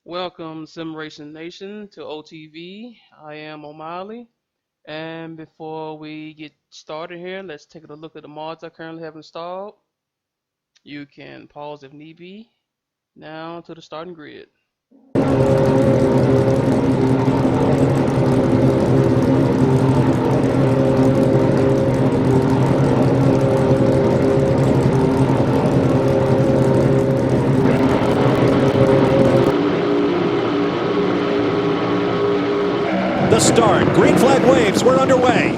Welcome, Simulation Nation, to OTV. I am O'Malley. And before we get started here, let's take a look at the mods I currently have installed. You can pause if need be. Now to the starting grid. The start. Green flag waves. We're underway.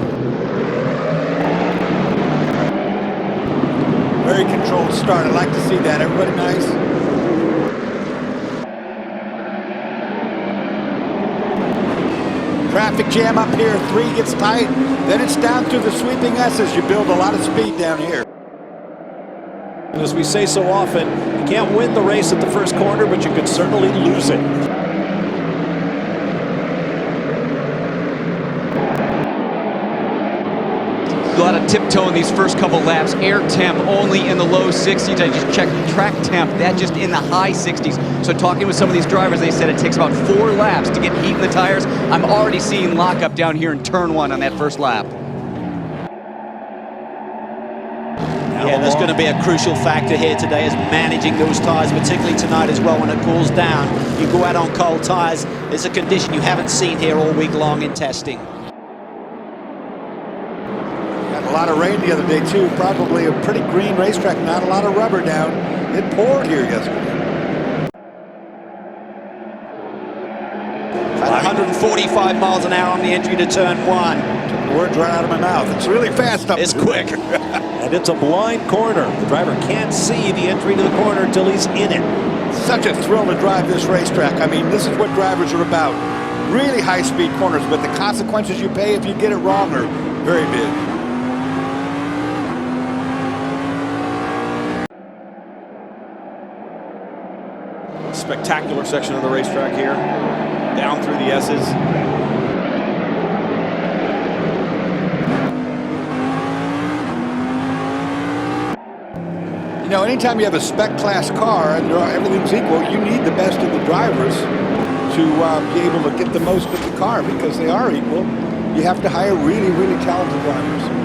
Very controlled start. I'd like to see that. Everybody nice. Traffic jam up here. 3 gets tight. Then it's down through the sweeping S's. You build a lot of speed down here. And as we say so often, you can't win the race at the first corner, but you could certainly lose it. A lot of tiptoe in these first couple laps. Air temp only in the low 60s. I just checked track temp, that just in the high 60s. So talking with some of these drivers, they said it takes about 4 laps to get heat in the tires. I'm already seeing lockup down here in turn 1 on that first lap. Yeah, that's going to be a crucial factor here today, is managing those tires, particularly tonight as well when it cools down. You go out on cold tires, it's a condition you haven't seen here all week long in testing. A lot of rain the other day too. Probably a pretty green racetrack. Not a lot of rubber down. It poured here yesterday. 145 miles an hour on the entry to turn 1. Took the words right out of my mouth. It's really fast up. It's quick. And it's a blind corner. The driver can't see the entry to the corner until he's in it. Such a thrill to drive this racetrack. I mean, this is what drivers are about. Really high-speed corners, but the consequences you pay if you get it wrong are very big. Spectacular section of the racetrack here, down through the S's. You know, anytime you have a spec class car and everything's equal, you need the best of the drivers to be able to get the most of the car, because they are equal. You have to hire really, really talented drivers.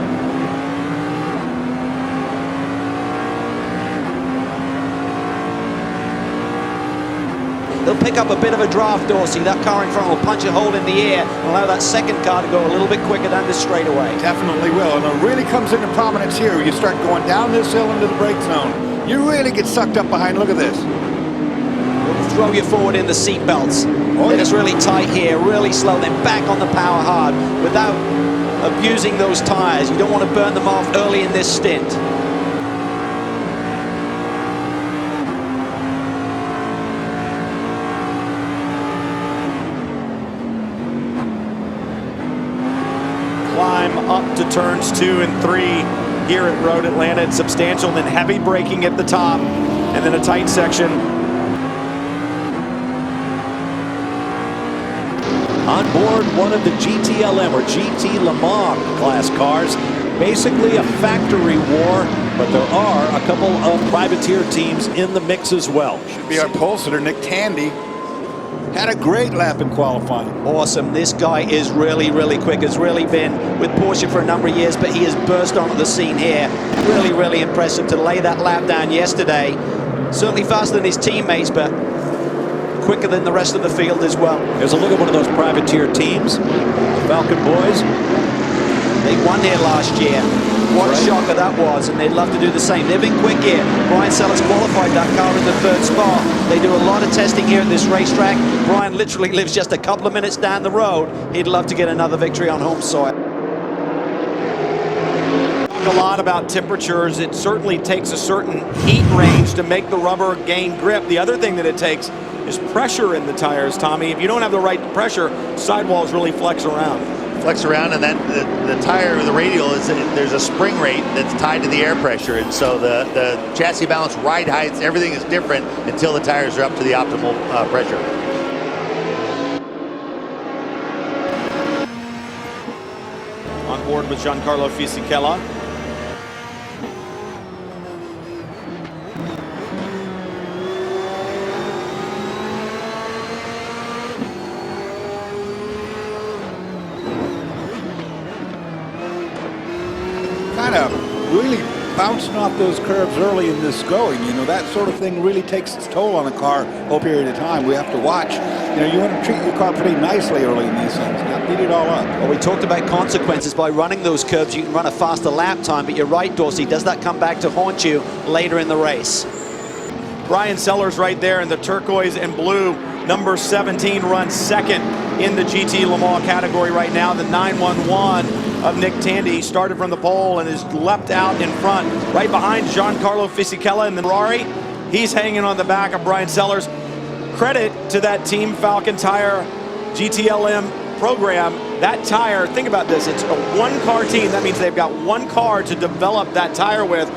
They'll pick up a bit of a draft, Dorsey. That car in front will punch a hole in the air and allow that second car to go a little bit quicker down the straightaway. Definitely will, and it really comes into prominence here. You start going down this hill into the brake zone. You really get sucked up behind. Look at this. It'll throw you forward in the seat belts. Oh, It's really tight here, really slow, then back on the power hard without abusing those tires. You don't want to burn them off early in this stint. Climb up to turns 2 and 3 here at Road Atlanta. It's substantial, then heavy braking at the top, and then a tight section. On board one of the GTLM or GT Le Mans class cars. Basically a factory war, but there are a couple of privateer teams in the mix as well. Should be our pole sitter, Nick Tandy. Had a great lap in qualifying. Awesome. This guy is really, really quick. Has really been with Porsche for a number of years, but he has burst onto the scene here. Really, really impressive to lay that lap down yesterday. Certainly faster than his teammates, but quicker than the rest of the field as well. Here's a look at one of those privateer teams, the Falcon boys. They won here last year. What a shocker that was, and they'd love to do the same. They've been quick here. Brian Sellers qualified that car in the 3rd spot. They do a lot of testing here at this racetrack. Brian literally lives just a couple of minutes down the road. He'd love to get another victory on home soil. Talk a lot about temperatures. It certainly takes a certain heat range to make the rubber gain grip. The other thing that it takes is pressure in the tires, Tommy. If you don't have the right pressure, sidewalls really flex around. And then the tire, the radial, there's a spring rate that's tied to the air pressure, and so the chassis balance, ride heights, everything is different until the tires are up to the optimal pressure. On board with Giancarlo Fisichella. bouncing off those curves early in this going. You know, that sort of thing really takes its toll on a car over a period of time. We have to watch. You know, you want to treat your car pretty nicely early in these things, not beat it all up. Well, we talked about consequences. By running those curves, you can run a faster lap time, but you're right, Dorsey, does that come back to haunt you later in the race? Brian Sellers right there in the turquoise and blue. Number 17 runs second in the GT Le Mans category right now. The 911 of Nick Tandy. He started from the pole and is leapt out in front, right behind Giancarlo Fisichella in the Ferrari. He's hanging on the back of Brian Sellers. Credit to that Team Falcon Tire GTLM program. That tire, think about this, it's a one-car team. That means they've got one car to develop that tire with.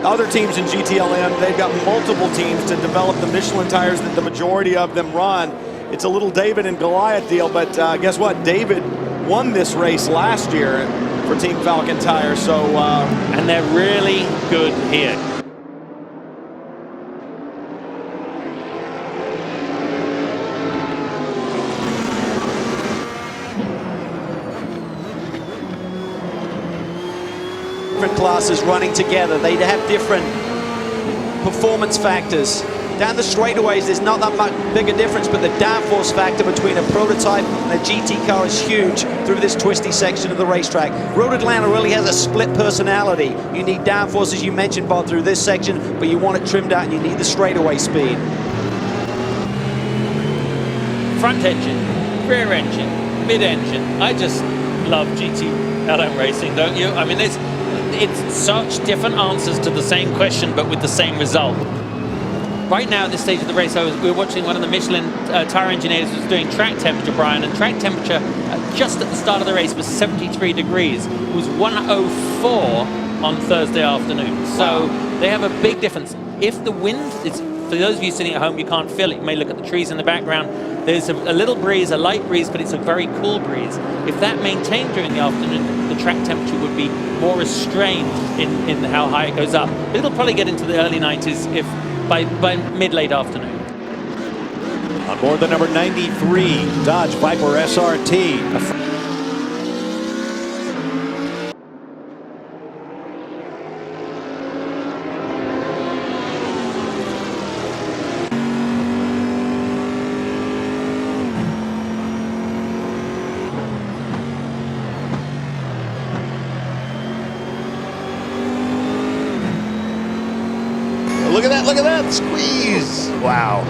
Other teams in GTLM, they've got multiple teams to develop the Michelin tires that the majority of them run. It's a little David and Goliath deal, but guess what? David won this race last year for Team Falcon Tire, so... and they're really good here. Different classes running together, they have different performance factors. Down the straightaways, there's not that much bigger difference, but the downforce factor between a prototype and a GT car is huge through this twisty section of the racetrack. Road Atlanta really has a split personality. You need downforce, as you mentioned, Bob, through this section, but you want it trimmed out and you need the straightaway speed. Front engine, rear engine, mid-engine. I just love GTLM racing, don't you? I mean, it's such different answers to the same question, but with the same result. Right now, at this stage of the race, we were watching one of the Michelin tire engineers was doing track temperature, Brian, and track temperature just at the start of the race was 73 degrees. It was 104 on Thursday afternoon. So they have a big difference. If the wind is, for those of you sitting at home, you can't feel it. You may look at the trees in the background. There's a little breeze, a light breeze, but it's a very cool breeze. If that maintained during the afternoon, the track temperature would be more restrained in how high it goes up. But it'll probably get into the early 90s if by mid-late afternoon. On board the number 93 Dodge Viper SRT. Look at that squeeze! Wow.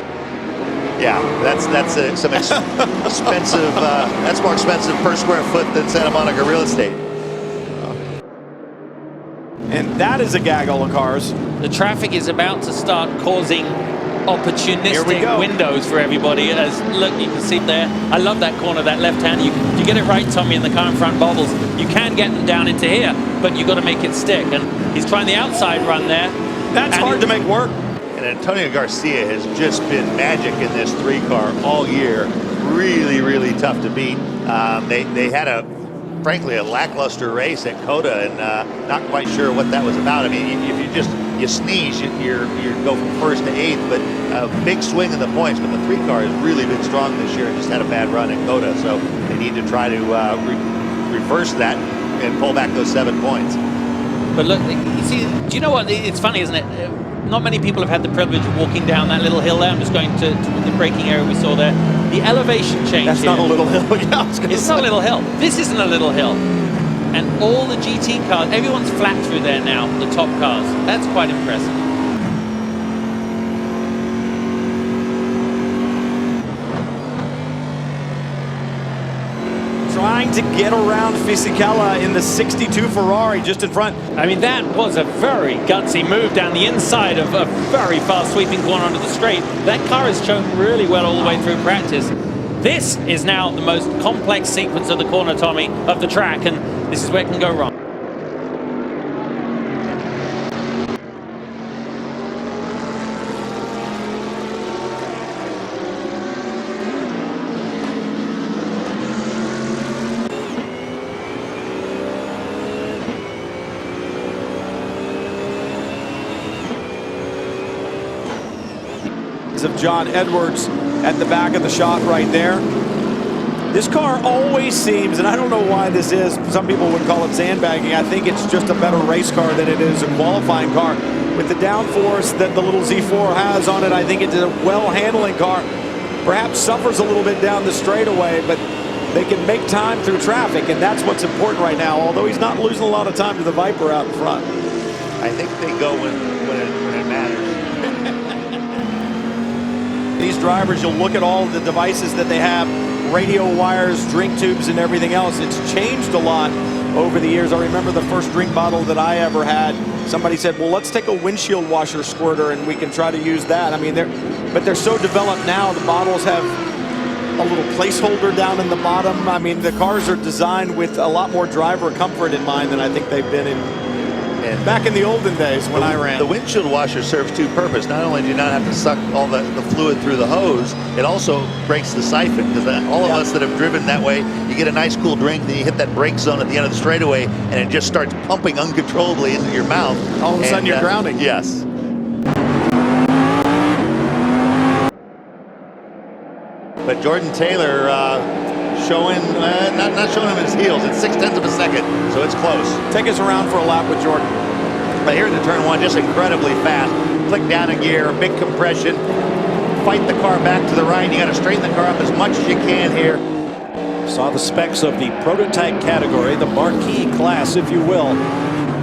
Yeah, that's some expensive. That's more expensive per square foot than Santa Monica real estate. And that is a gaggle of cars. The traffic is about to start causing opportunistic windows for everybody. As look, you can see there. I love that corner, that left hand. You get it right, Tommy, in the car in front bobbles. You can get them down into here, but you got to make it stick. And he's trying the outside run there. That's hard to make work. And Antonio Garcia has just been magic in this 3-car all year. Really, really tough to beat. They had frankly, a lackluster race at COTA, and not quite sure what that was about. I mean, if you sneeze, you go from first to 8th, but a big swing in the points. But the 3-car has really been strong this year and just had a bad run at COTA, so they need to try to reverse that and pull back those 7 points. But look, you see, do you know what? It's funny, isn't it? Not many people have had the privilege of walking down that little hill there. I'm just going to the braking area we saw there. The elevation change. That's here, not a little hill. Yeah, it's not a little hill. This isn't a little hill. And all the GT cars, everyone's flat through there now, the top cars. That's quite impressive. Trying to get around Fisichella in the 62 Ferrari just in front. I mean, that was a very gutsy move down the inside of a very fast sweeping corner onto the straight. That car has shown really well all the way through practice. This is now the most complex sequence of the corner, Tommy, of the track, and this is where it can go wrong. Of John Edwards at the back of the shot right there. This car always seems, and I don't know why this is, some people would call it sandbagging. I think it's just a better race car than it is a qualifying car. With the downforce that the little Z4 has on it, I think it's a well-handling car. Perhaps suffers a little bit down the straightaway, but they can make time through traffic, and that's what's important right now, although he's not losing a lot of time to the Viper out in front. I think they go when it matters. These drivers, you'll look at all the devices that they have, radio wires, drink tubes, and everything else. It's changed a lot over the years. I remember the first drink bottle that I ever had. Somebody said, well, let's take a windshield washer squirter and we can try to use that. I mean, they're so developed now. The bottles have a little placeholder down in the bottom. I mean, the cars are designed with a lot more driver comfort in mind than I think they've been in back in the olden days when I ran. The windshield washer serves two purposes. Not only do you not have to suck all the fluid through the hose, it also breaks the siphon, because all of us that have driven that way, you get a nice cool drink, then you hit that brake zone at the end of the straightaway, and it just starts pumping uncontrollably into your mouth. All of a sudden you're drowning. Yes. But Jordan Taylor showing, not showing him his heels. It's 0.6 of a second, so it's close. Take us around for a lap with Jordan. But here in the turn one, just incredibly fast. Click down a gear, big compression, fight the car back to the right. You got to straighten the car up as much as you can here. Saw the specs of the prototype category, the marquee class, if you will.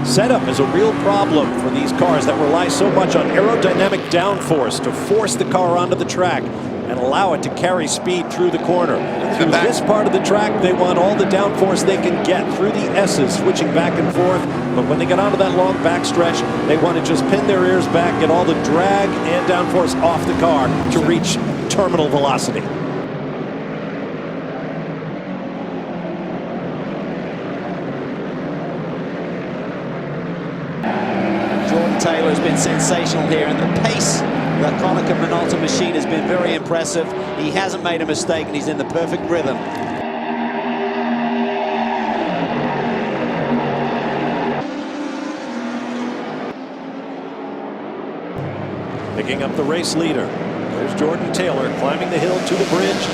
Setup is a real problem for these cars that rely so much on aerodynamic downforce to force the car onto the track and allow it to carry speed through the corner. Through this part of the track, they want all the downforce they can get through the S's, switching back and forth. But when they get onto that long backstretch, they want to just pin their ears back, get all the drag and downforce off the car to reach terminal velocity. Jordan Taylor has been sensational here, and the pace that Konica Minolta machine has been very impressive. He hasn't made a mistake, and he's in the perfect rhythm. Picking up the race leader. There's Jordan Taylor climbing the hill to the bridge,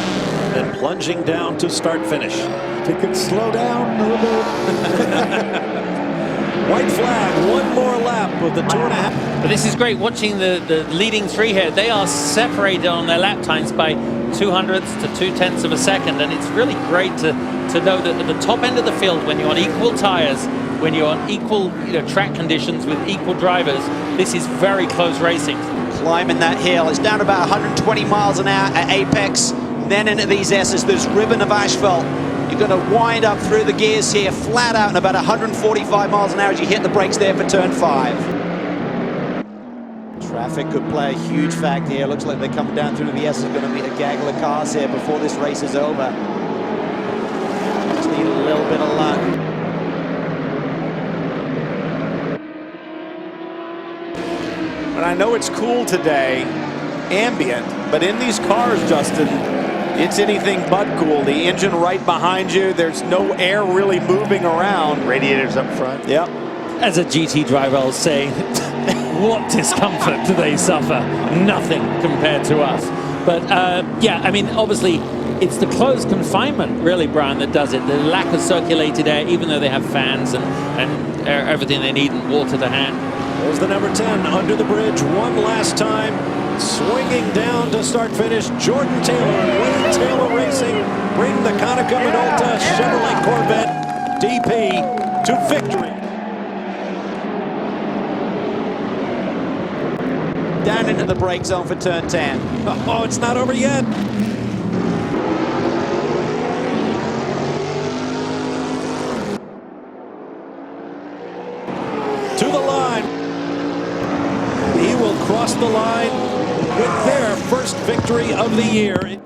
then plunging down to start finish. If he could slow down a little bit. White flag, one more lap of the 2.5. But this is great watching the leading three here. They are separated on their lap times by 0.02 to 0.2 of a second, and it's really great to know that at the top end of the field, when you're on equal tires, when you're on equal track conditions with equal drivers, this is very close racing. Climbing that hill, it's down about 120 miles an hour at apex. Then into these S's, there's ribbon of asphalt. You're going to wind up through the gears here, flat out, and about 145 miles an hour as you hit the brakes there for turn 5. Traffic could play a huge fact here. Looks like they're coming down through the S. There's going to be a gaggle of cars here before this race is over. Just need a little bit of luck. And I know it's cool today, ambient, but in these cars, Justin, it's anything but cool. The engine right behind you. There's no air really moving around. Radiators up front. Yep. As a GT driver, I'll say, what discomfort do they suffer? Nothing compared to us. But yeah, I mean, obviously, it's the closed confinement, really, Brian, that does it. The lack of circulated air, even though they have fans and everything they need and water to hand. There's the number 10 under the bridge one last time. Swinging down to start finish, Jordan Taylor and Wayne Taylor Racing bring the Konica Minolta Chevrolet Corvette DP to victory. Down into the brake zone for turn 10. Oh, it's not over yet. To the line. He will cross the line with their first victory of the year.